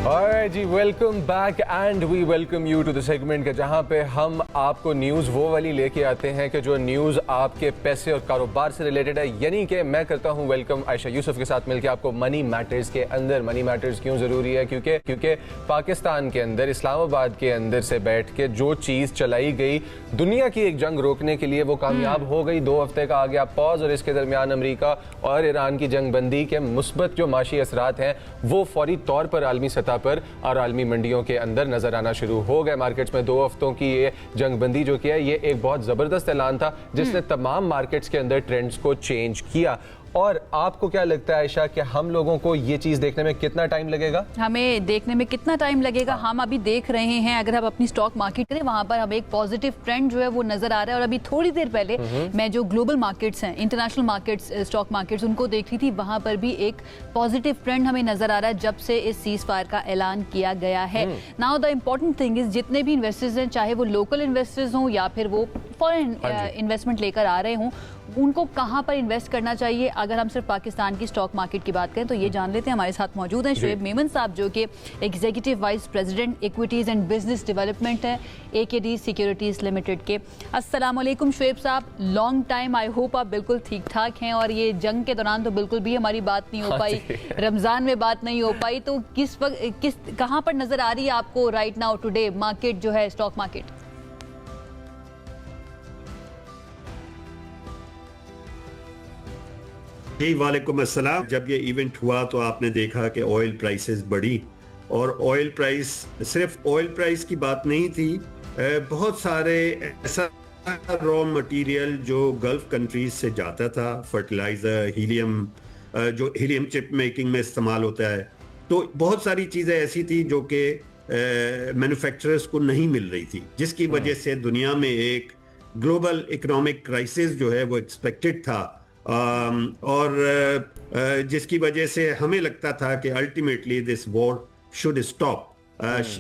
Alright ji, welcome back and we welcome you to the segment के जहां पे हम आपको न्यूज़ वो वाली लेके आते हैं कि जो न्यूज़ आपके पैसे और कारोबार से रिलेटेड है। यानी कि मैं करता हूं वेलकम आयशा यूसुफ के साथ मिलकर आपको मनी मैटर्स के अंदर। मनी मैटर्स क्यों ज़रूरी है? क्योंकि पाकिस्तान के अंदर, इस्लामाबाद के अंदर से बैठ के जो चीज़ चलाई गई दुनिया की एक जंग रोकने के लिए वो कामयाब हो गई। 2 हफ्ते का आ गया पॉज और इसके दरमियान अमरीका और ईरान की जंग बंदी के मुस्बत जो माशी असरात हैं वो फौरी तौर पर आलमी सतह पर और आलमी मंडियों के अंदर नजर आना शुरू हो गए। मार्केट्स में 2 हफ्तों की ये जंग बंदी जो किया ये एक बहुत जबरदस्त ऐलान था जिसने तमाम मार्केट्स के अंदर ट्रेंड्स को चेंज किया। और आपको क्या लगता है आयशा कि हम लोगों को ये चीज देखने में कितना टाइम लगेगा? हमें देखने में कितना टाइम लगेगा? हम अभी देख रहे हैं, अगर हम अपनी स्टॉक मार्केट करें वहां पर हमें एक पॉजिटिव ट्रेंड जो है वो नजर आ रहा है। और अभी थोड़ी देर पहले मैं जो ग्लोबल मार्केट्स हैं, इंटरनेशनल मार्केट्स, स्टॉक मार्केट्स, उनको देख रही थी, वहां पर भी एक पॉजिटिव ट्रेंड हमें नजर आ रहा है जब से इस सीज फायर का ऐलान किया गया है। Now the important thing is, जितने भी इन्वेस्टर्स हैं, चाहे वो लोकल इन्वेस्टर्स हों या फिर वो फॉरेन इन्वेस्टमेंट लेकर आ रहे हों, उनको कहां पर इन्वेस्ट करना चाहिए। अगर हम सिर्फ पाकिस्तान की स्टॉक मार्केट की बात करें तो ये जान लेते हैं। हमारे साथ मौजूद हैं शुएब मेमन साहब जो कि executive vice president equities and business development है AKD सिक्योरिटीज लिमिटेड के। अस्सलाम वालेकुम शुएब साहब, लॉन्ग टाइम, आई होप आप बिल्कुल ठीक ठाक हैं। और ये जंग के दौरान तो बिल्कुल भी हमारी बात नहीं हो पाई, रमजान में बात नहीं हो पाई, तो किस वक्त कहां पर नजर आ रही है आपको राइट नाउ टुडे मार्केट जो है, स्टॉक मार्केट? जी वालेकुम अस्सलाम। जब ये इवेंट हुआ तो आपने देखा कि ऑयल प्राइसेस बढ़ी और ऑयल प्राइस, सिर्फ ऑयल प्राइस की बात नहीं थी, बहुत सारे ऐसा रॉ मटेरियल जो गल्फ कंट्रीज से जाता था, फर्टिलाइजर, हीलियम, जो हीलियम चिप मेकिंग में इस्तेमाल होता है, तो बहुत सारी चीज़ें ऐसी थी जो कि मैन्युफैक्चरर्स को नहीं मिल रही थी, जिसकी वजह से दुनिया में एक ग्लोबल इकोनॉमिक क्राइसिस जो है वो एक्सपेक्टेड था। और जिसकी वजह से हमें लगता था कि ultimately this war should stop,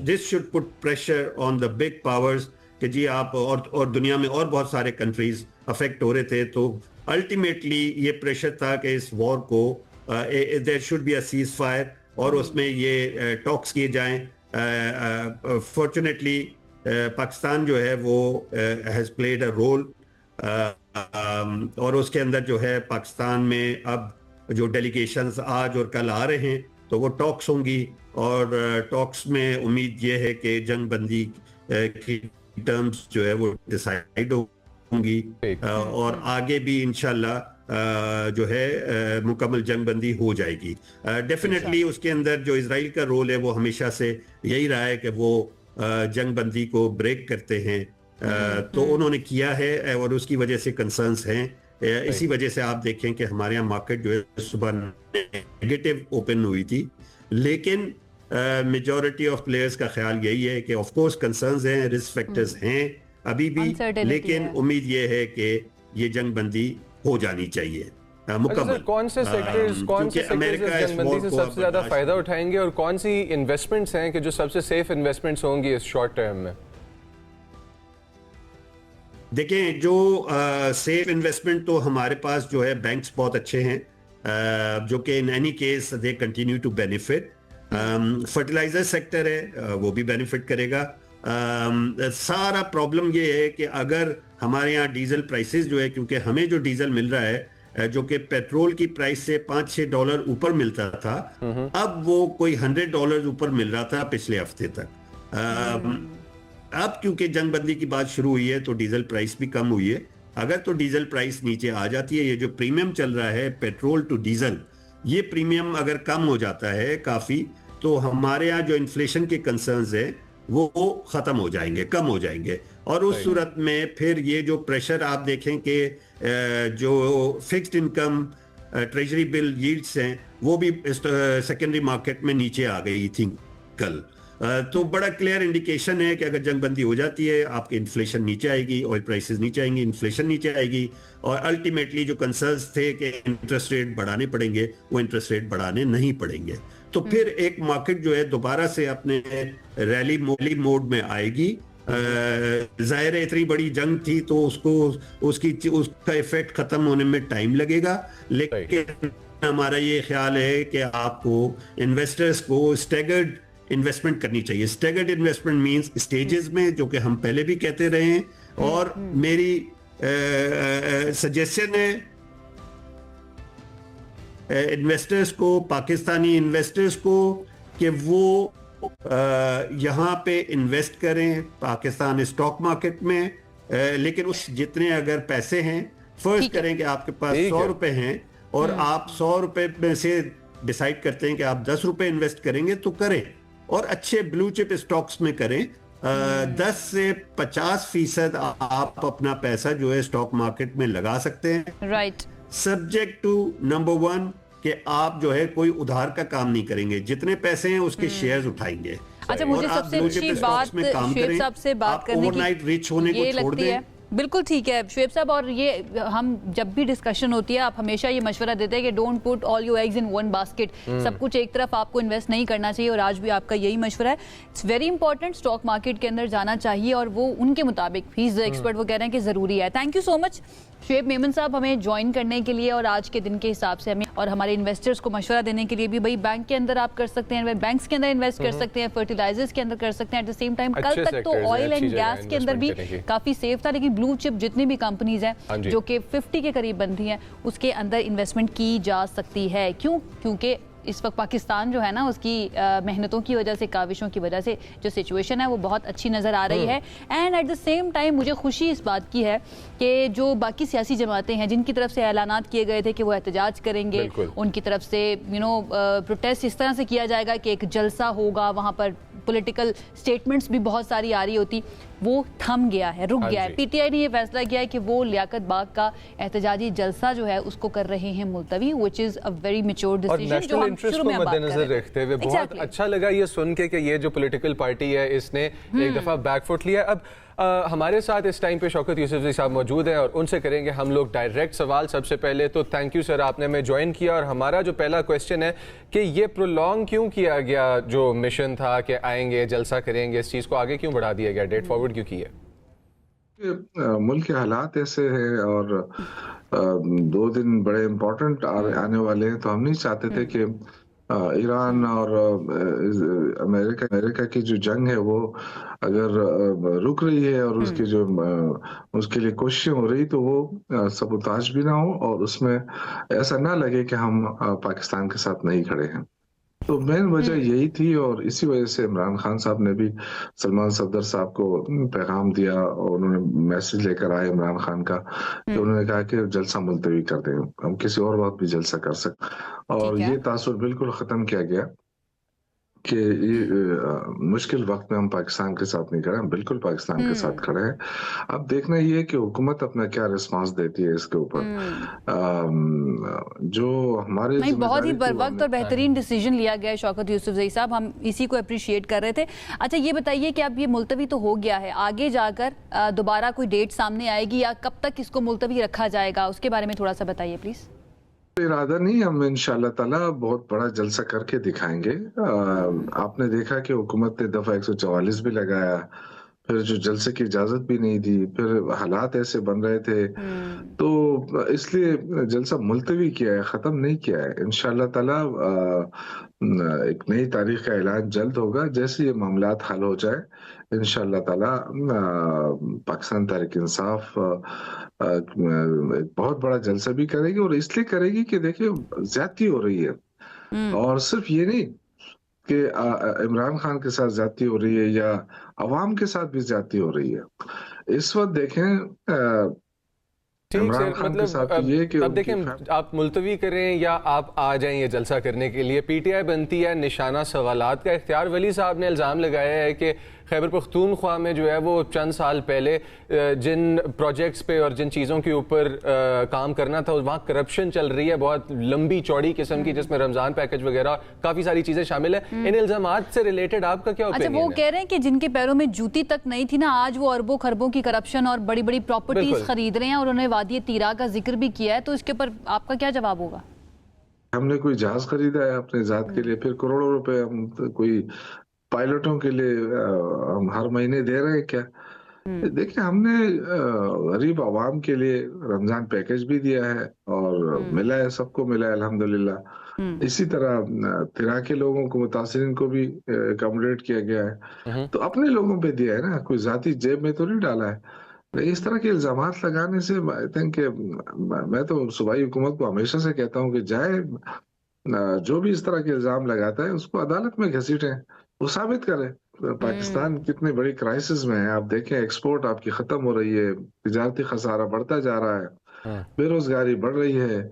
this should put pressure on the big powers कि जी आप, और दुनिया में और बहुत सारे कंट्रीज अफेक्ट हो रहे थे, तो अल्टीमेटली ये प्रेशर था कि इस वॉर को there should be a ceasefire और उसमें ये टॉक्स किए जाएं। फॉर्चुनेटली पाकिस्तान जो है वो हैज़ प्लेड अ रोल, और उसके अंदर जो है पाकिस्तान में अब जो डेलीगेशंस आज और कल आ रहे हैं तो वो टॉक्स होंगी, और टॉक्स में उम्मीद ये है कि जंग बंदी की टर्म्स जो है वो डिसाइड होंगी, और आगे भी इंशाल्लाह जो है मुकम्मल जंग बंदी हो जाएगी। डेफिनेटली उसके अंदर जो इजराइल का रोल है वो हमेशा से यही रहा है कि वो जंग बंदी को ब्रेक करते हैं, तो उन्होंने किया है और उसकी वजह से कंसर्न्स हैं। इसी वजह से आप देखें कि हमारे यहाँ मार्केट जो है सुबह नेगेटिव ओपन हुई थी, लेकिन मेजॉरिटी ऑफ प्लेयर्स का ख्याल यही है कि ऑफ कोर्स कंसर्न्स हैं, रिस्क फैक्टर्स हैं अभी भी, लेकिन उम्मीद ये है कि ये जंग बंदी हो जानी चाहिए मुकम्मल। कौन से सेक्टर्स अमेरिका इस जंग बंदी से सबसे ज्यादा फायदा उठाएंगे और कौन सी इन्वेस्टमेंट्स हैं कि जो सबसे सेफ इन्वेस्टमेंट्स होंगी इस शॉर्ट टर्म में? देखें, जो सेफ इन्वेस्टमेंट तो हमारे पास जो है बैंक्स बहुत अच्छे हैं, जो कि in any case they continue to benefit. Fertiliser sector है वो भी बेनिफिट करेगा। सारा प्रॉब्लम ये है कि अगर हमारे यहाँ डीजल प्राइसेस जो है, क्योंकि हमें जो डीजल मिल रहा है जो कि पेट्रोल की प्राइस से $5-6 ऊपर मिलता था, अब वो कोई $100 ऊपर मिल रहा था पिछले हफ्ते तक। अब क्योंकि जंग बंदी की बात शुरू हुई है तो डीजल प्राइस भी कम हुई है। अगर तो डीजल प्राइस नीचे आ जाती है, ये जो प्रीमियम चल रहा है पेट्रोल टू डीजल, ये प्रीमियम अगर कम हो जाता है काफी, तो हमारे यहाँ जो इन्फ्लेशन के कंसर्न्स है वो खत्म हो जाएंगे, कम हो जाएंगे, और उस सूरत में फिर ये जो प्रेशर आप देखें कि जो fixed income treasury bill yields हैं वो भी सेकेंडरी मार्केट में नीचे आ गई थी कल। तो बड़ा क्लियर इंडिकेशन है कि अगर जंग बंदी हो जाती है आपकी इन्फ्लेशन नीचे आएगी, ऑयल प्राइसेस नीचे आएंगी, इन्फ्लेशन नीचे आएगी, और अल्टीमेटली जो कंसर्न्स थे कि इंटरेस्ट रेट बढ़ाने पड़ेंगे वो इंटरेस्ट रेट बढ़ाने नहीं पड़ेंगे, तो फिर एक मार्केट जो है दोबारा से अपने रैली मोड में आएगी। जाहिर है इतनी बड़ी जंग थी तो उसका इफेक्ट खत्म होने में टाइम लगेगा, लेकिन हमारा ये ख्याल है कि आपको इन्वेस्टर्स को स्टैगर्ड इन्वेस्टमेंट करनी चाहिए। स्टेगर्ड इन्वेस्टमेंट मींस स्टेजेस में, जो कि हम पहले भी कहते रहे हैं, और मेरी सजेशन है इन्वेस्टर्स को, पाकिस्तानी इन्वेस्टर्स को, कि वो यहाँ पे इन्वेस्ट करें पाकिस्तान स्टॉक मार्केट में, लेकिन उस जितने अगर पैसे हैं, फर्स्ट करें कि आपके पास 100 रुपए हैं और आप 100 रुपए में से डिसाइड करते हैं कि आप 10 रुपए इन्वेस्ट करेंगे, तो करें, और अच्छे ब्लू चिप स्टॉक्स में करें। 10 से 50% आप अपना पैसा जो है स्टॉक मार्केट में लगा सकते हैं, राइट, सब्जेक्ट टू नंबर 1 कि आप जो है कोई उधार का काम नहीं करेंगे, जितने पैसे हैं उसके शेयर्स उठाएंगे। अच्छा, मुझे सबसे अच्छी बात शुएब साहब से बात करने की ओवरनाइट रिच होने को छोड़ दें। बिल्कुल ठीक है शुएब साहब, और ये हम जब भी डिस्कशन होती है आप हमेशा ये मशवरा देते हैं कि don't put all your eggs in one basket, सब कुछ एक तरफ आपको इन्वेस्ट नहीं करना चाहिए, और आज भी आपका यही मशवरा है। It's very important, stock market के अंदर जाना चाहिए, और वो उनके मुताबिक ही इज द एक्सपर्ट, वो कह रहे हैं कि जरूरी है। Thank you so much Shoaib Memon साहब हमें ज्वाइन करने के लिए, और आज के दिन के हिसाब से हमें और हमारे इन्वेस्टर्स को मशवरा देने के लिए भी। भाई बैंक के अंदर आप कर सकते हैं, बैंक्स के अंदर इन्वेस्ट कर सकते हैं, फर्टिलाइजर्स के अंदर कर सकते हैं, एट द सेम टाइम कल तक तो ऑयल एंड गैस के अंदर भी काफी सेफ था, लेकिन ब्लू चिप जितनी भी कंपनीज हैं जो कि 50 के करीब बनती हैं, उसके अंदर इन्वेस्टमेंट की जा सकती है। क्यों? क्योंकि इस वक्त पाकिस्तान जो है ना, उसकी मेहनतों की वजह से, काविशों की वजह से जो सिचुएशन है वो बहुत अच्छी नज़र आ रही है। And at the same time मुझे खुशी इस बात की है कि जो बाकी सियासी जमातें हैं जिनकी तरफ से ऐलानात किए गए थे कि वो एहतजाज करेंगे, उनकी तरफ से प्रोटेस्ट इस तरह से किया जाएगा कि एक जलसा होगा, वहाँ पर पॉलिटिकल स्टेटमेंट्स भी बहुत सारी आ रही होती, वो थम गया है, रुक गया है। पीटीआई ने ये फैसला किया है कि वो लियाकत बाग का एहतजाजी जलसा जो है उसको कर रहे हैं मुलतवी, which is a very mature decision, जो हम शुरू में मद्देनजर रखते हुए बहुत अच्छा लगा ये सुन के कि ये जो पॉलिटिकल पार्टी है इसने एक दफा बैकफुट लिया। अब हमारे साथ इस टाइम पे शौकत यूसुफजई साहब मौजूद हैं और उनसे करेंगे हम लोग डायरेक्ट सवाल। सबसे पहले तो थैंक यू सर, आपने हमें ज्वाइन किया, और हमारा जो पहला क्वेश्चन है कि ये प्रोलॉन्ग क्यों किया गया, जो मिशन था कि आएंगे जलसा करेंगे, इस चीज़ को आगे क्यों बढ़ा दिया गया, डेट फॉरवर्ड क्यों किया? मुल्क के हालात ऐसे हैं और 2 दिन बड़े इम्पोर्टेंट आने वाले हैं, तो हम नहीं चाहते थे कि ईरान और अमेरिका की जो जंग है वो अगर रुक रही है और उसकी जो उसके लिए कोशिशें हो रही, तो वो सबूताज भी ना हो और उसमें ऐसा ना लगे कि हम पाकिस्तान के साथ नहीं खड़े हैं। तो मेन वजह यही थी, और इसी वजह से इमरान खान साहब ने भी सलमान सफदर साहब को पैगाम दिया और उन्होंने मैसेज लेकर आए इमरान खान का, कि उन्होंने कहा कि जलसा मुलतवी कर दें, हम किसी और वक्त भी जलसा कर सकते, और ये तासुर बिल्कुल खत्म किया गया कि मुश्किल वक्त में हम पाकिस्तान के साथ नहीं खड़े, हम बिल्कुल पाकिस्तान के साथ खड़े हैं। अब देखना ये है कि हुकूमत अपना क्या रिस्पांस देती है इसके ऊपर। जो हमारे नहीं, बहुत ही बरवक्त और बेहतरीन डिसीजन लिया गया है शौकत यूसुफजई साहब, हम इसी को अप्रिशिएट कर रहे थे। अच्छा ये बताइए कि अब ये मुलतवी तो हो गया है, आगे जाकर दोबारा कोई डेट सामने आएगी या कब तक इसको मुलतवी रखा जाएगा, उसके बारे में थोड़ा सा बताइए प्लीज। इरादा नहीं, हम इंशाल्लाह ताला बहुत बड़ा जलसा करके दिखाएंगे। आपने देखा कि हुकूमत ने दफा 144 भी लगाया, फिर जो जलसे की इजाजत भी नहीं दी, फिर हालात ऐसे बन रहे थे, तो इसलिए जलसा मुलतवी किया है, खत्म नहीं किया है। इंशाल्लाह ताला एक नई तारीख का ऐलान जल्द होगा, जैसे ये मामलात हल हो जाए इंशाल्लाह ताला पाकिस्तान तहरीक इंसाफ एक बहुत बड़ा जलसा भी करेगी, और इसलिए करेगी कि देखिए ज्यादती हो रही है, और सिर्फ ये नहीं कि इमरान खान के साथ ज्यादती हो रही है या अवाम के साथ भी ज्यादती हो रही है। इस वक्त देखें इमरान खान के साथ ये कि अब देखें, आप मुलतवी करें या आप आ जाएं ये जलसा करने के लिए, पीटीआई बनती है निशाना सवालात का। इख्तियार वली साहब ने इल्ज़ाम लगाया है कि खैबर पख्तूनख्वा में जो है वो चंद साल पहले जिन प्रोजेक्ट्स पे और जिन चीज़ों के ऊपर काम करना था वहाँ करप्शन चल रही है, बहुत लंबी चौड़ी किस्म की, जिसमें रमज़ान पैकेज वगैरह काफ़ी सारी चीज़ें शामिल हैं। इन इल्ज़ामात से रिलेटेड आपका क्या ओपिनियन है? अच्छा, वो कह रहे हैं कि जिनके पैरों में जूती तक नहीं थी ना, आज वो अरबों खरबों की करप्शन और बड़ी बड़ी प्रॉपर्टीज खरीद रहे हैं, और उन्होंने वादी तीरा का जिक्र भी किया है, तो इसके ऊपर आपका क्या जवाब होगा? हमने कोई जहाज खरीदा है अपने जात के लिए, फिर करोड़ों रुपए हम कोई पायलटों के लिए हम हर महीने दे रहे हैं क्या? देखिए, हमने गरीब आवाम के लिए रमजान पैकेज भी दिया है और मिला है, सबको मिला है अल्हम्दुलिल्लाह। इसी तरह इराक के लोगों को, मुतासिरीन को भी अकोमोडेट किया गया है। तो अपने लोगों पे दिया है ना, कोई जाती जेब में तो नहीं डाला है। इस तरह के इल्जामात लगाने से आई थिंक, मैं तो सूबाई हुकूमत को हमेशा से कहता हूँ कि जाए, जो भी इस तरह के इल्जाम लगाता है उसको अदालत में घसीटें, वो साबित करे। पाकिस्तान कितनी बड़ी क्राइसिस में है, आप देखें एक्सपोर्ट आपकी खत्म हो रही है, तिजारती खसारा बढ़ता जा रहा है, बेरोजगारी बढ़ रही है।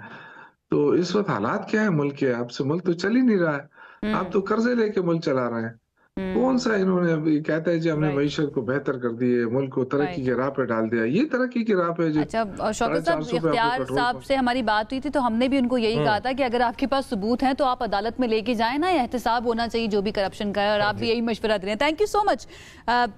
तो इस वक्त हालात क्या है मुल्क के? आपसे मुल्क तो चल ही नहीं रहा है, आप तो कर्जे लेके मुल्क चला रहे हैं। कौन सा इन्होंने अभी कहता है जी हमने मईशत को बेहतर कर दी है, मुल्क को तरक्की के राह पे डाल दिया। ये तरक्की की राह पे जो अच्छा, शौकत साहब, इख्तियार साहब से हमारी बात हुई थी तो हमने भी उनको यही कहा था कि अगर आपके पास सबूत हैं तो आप अदालत में लेके जाएं ना, एहतसाब होना चाहिए जो भी करप्शन का है, और आप भी यही मशवरा दे रहे हैं। Thank you so much.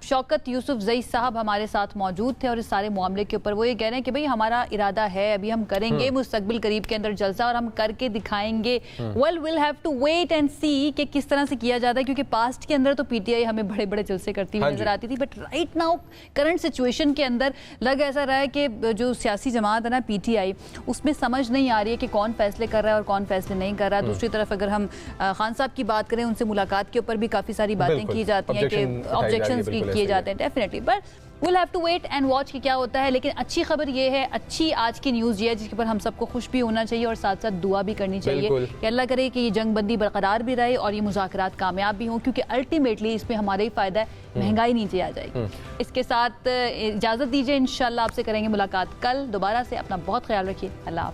Shaukat Yusufzai साहब हमारे साथ मौजूद थे और इस सारे मामले के ऊपर वो ये कह रहे हैं कि भाई हमारा इरादा है, अभी हम करेंगे मुस्तकबिल करीब के अंदर जलसा और हम करके दिखाएंगे। Well, will have to wait and see कि किस तरह से किया जाता है, क्योंकि पास्ट के अंदर तो पीटीआई हमें बड़े बड़े जलसे करती हुई नजर आती थी, but right now current situation के अंदर लग ऐसा रहा है कि जो सियासी जमात है ना पीटीआई, उसमें समझ नहीं आ रही है कि कौन फैसले कर रहा है और कौन फैसले नहीं कर रहा है। दूसरी तरफ अगर हम खान साहब की बात करें, उनसे मुलाकात के ऊपर भी काफी सारी बातें की जाती हैं कि ऑब्जेक्शंस भी किए जाते हैं, definitely, but we'll have to wait and watch कि क्या होता है। लेकिन अच्छी खबर ये है, अच्छी आज की न्यूज़ ये है जिसके ऊपर हम सबको खुश भी होना चाहिए और साथ साथ दुआ भी करनी चाहिए कि अल्लाह करे कि ये जंगबंदी बरकरार भी रहे और ये मुज़ाकरात कामयाब भी हों, क्योंकि अल्टीमेटली इसमें हमारा ही फ़ायदा है, महंगाई नीचे आ जाएगी। इसके साथ इजाज़त दीजिए, इंशाल्लाह आपसे करेंगे मुलाकात कल दोबारा से। अपना बहुत ख्याल रखिए, अल्लाह।